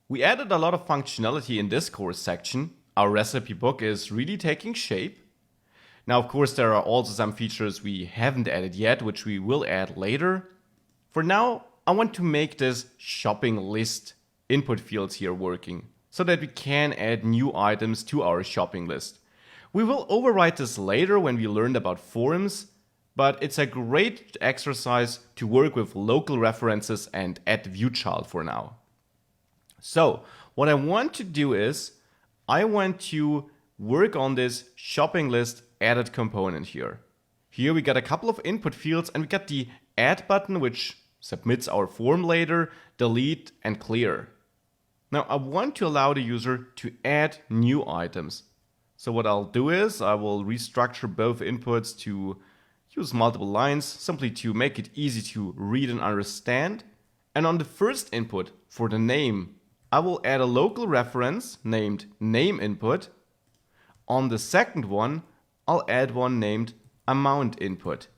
We added a lot of functionality in this course section. Our recipe book is really taking shape. Now, of course, there are also some features we haven't added yet, which we will add later. For now, I want to make this shopping list input fields here working, so that we can add new items to our shopping list. We will override this later when we learn about forums, but it's a great exercise to work with local references and add viewchild for now. So what I want to do is I want to work on this shopping list added component here. Here we got a couple of input fields and we got the add button, which submits our form later, delete and clear. Now I want to allow the user to add new items. So what I'll do is I will restructure both inputs to use multiple lines simply to make it easy to read and understand. And on the first input for the name, I will add a local reference named name input. On the second one, I'll add one named amount input.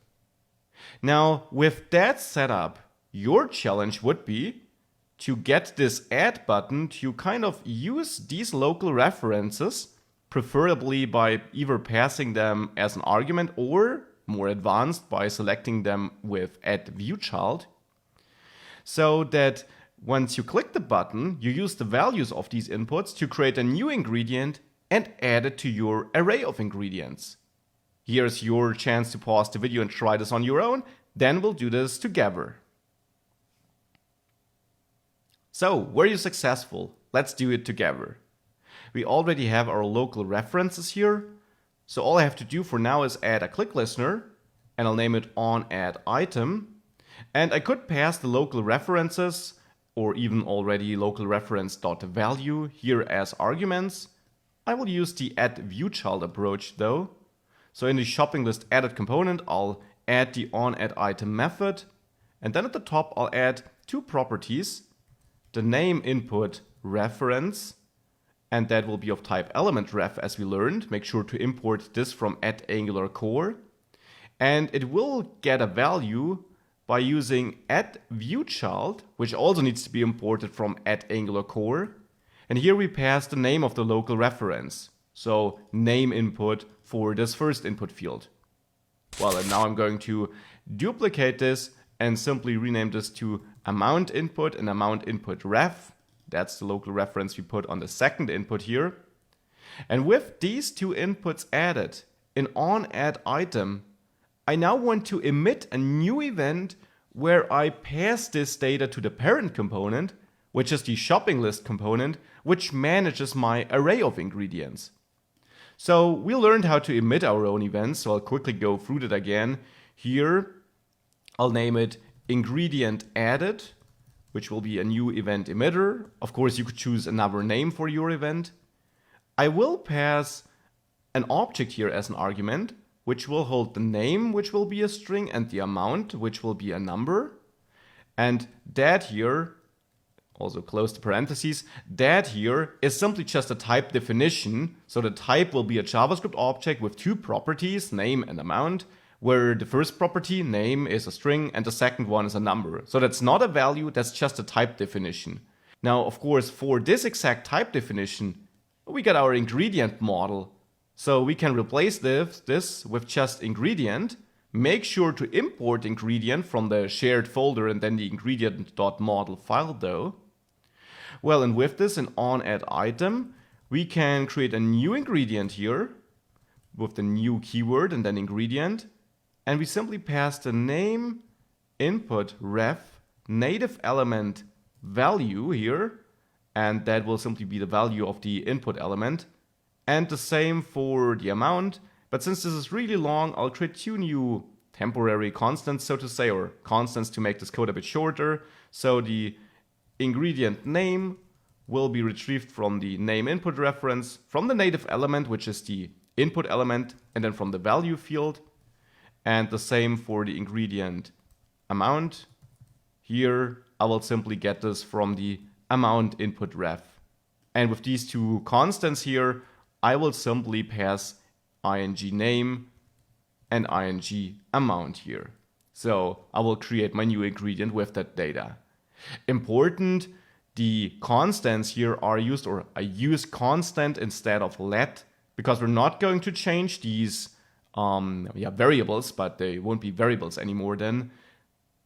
Now, with that setup, your challenge would be to get this add button to kind of use these local references, preferably by either passing them as an argument or, more advanced, by selecting them with add viewchild, so that once you click the button, you use the values of these inputs to create a new ingredient and add it to your array of ingredients. Here's your chance to pause the video and try this on your own, then we'll do this together. So, were you successful? Let's do it together. We already have our local references here, so all I have to do for now is add a click listener, and I'll name it onAddItem, and I could pass the local references or even already local reference.value here as arguments. I will use the add viewchild approach though. So in the shopping list added component, I'll add the onAddItem method, and then at the top I'll add two properties, the name input reference, and that will be of type elementRef as we learned. Make sure to import this from @AngularCore, and it will get a value by using @viewchild, which also needs to be imported from @AngularCore. And here we pass the name of the local reference. So name input for this first input field. Well, and now I'm going to duplicate this and simply rename this to amount input and amount input ref. That's the local reference we put on the second input here. And with these two inputs added in onAddItem, I now want to emit a new event where I pass this data to the parent component, which is the shopping list component, which manages my array of ingredients. So we learned how to emit our own events, so I'll quickly go through that again. Here, I'll name it ingredient added, which will be a new event emitter. Of course, you could choose another name for your event. I will pass an object here as an argument, which will hold the name, which will be a string, and the amount, which will be a number. And that here, also close the parentheses, that here is simply just a type definition. So the type will be a JavaScript object with two properties, name and amount, where the first property, name, is a string and the second one is a number. So that's not a value, that's just a type definition. Now, of course, for this exact type definition, we got our ingredient model. So we can replace this with just ingredient. Make sure to import ingredient from the shared folder and then the ingredient.model file though. Well, and with this in onAddItem, we can create a new ingredient here with the new keyword and then ingredient. And we simply pass the name input ref native element value here. And that will simply be the value of the input element. And the same for the amount. But since this is really long, I'll create two new temporary constants, so to say, or constants to make this code a bit shorter. So the ingredient name will be retrieved from the name input reference, from the native element, which is the input element, and then from the value field. And the same for the ingredient amount. Here, I will simply get this from the amount input ref. And with these two constants here, I will simply pass ing name and ing amount here. So I will create my new ingredient with that data. Important, the constants here are used, or I use constant instead of let, because we're not going to change these variables, but they won't be variables anymore then,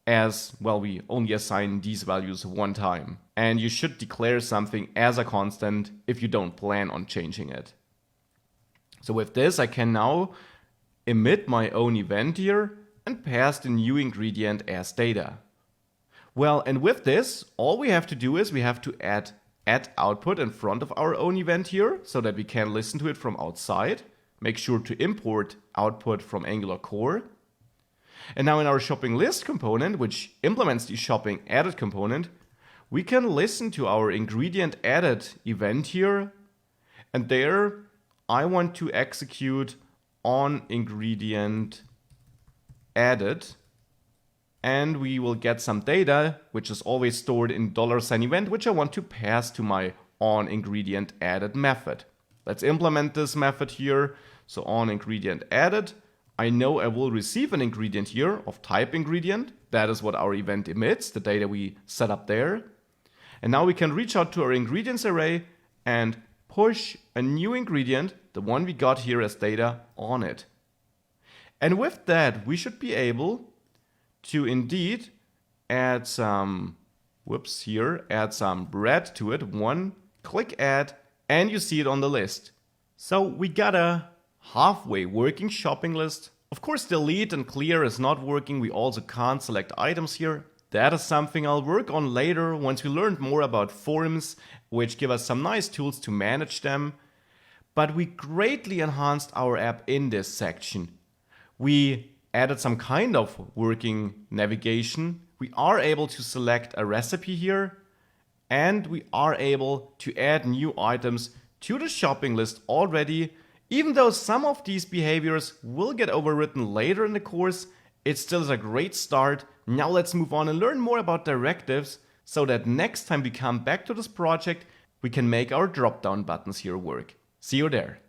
as well we only assign these values one time. And you should declare something as a constant if you don't plan on changing it. So with this, I can now emit my own event here and pass the new ingredient as data. Well, and with this, all we have to do is we have to add output in front of our own event here so that we can listen to it from outside. Make sure to import output from Angular Core. And now in our shopping list component, which implements the shopping added component, we can listen to our ingredient added event here. And there I want to execute on ingredient added. And we will get some data, which is always stored in $event, which I want to pass to my on ingredient added method. Let's implement this method here. So on ingredient added, I know I will receive an ingredient here of type ingredient. That is what our event emits, the data we set up there. And now we can reach out to our ingredients array and push a new ingredient, the one we got here as data, on it. And with that, we should be able to indeed add some, add some bread to it. Click add, and you see it on the list. So we got a halfway working shopping list. Of course, delete and clear is not working. We also can't select items here. That is something I'll work on later once we learned more about forms, which give us some nice tools to manage them. But we greatly enhanced our app in this section. We added some kind of working navigation. We are able to select a recipe here, and we are able to add new items to the shopping list already. Even though some of these behaviors will get overwritten later in the course, it still is a great start. Now let's move on and learn more about directives so that next time we come back to this project, we can make our drop-down buttons here work. See you there.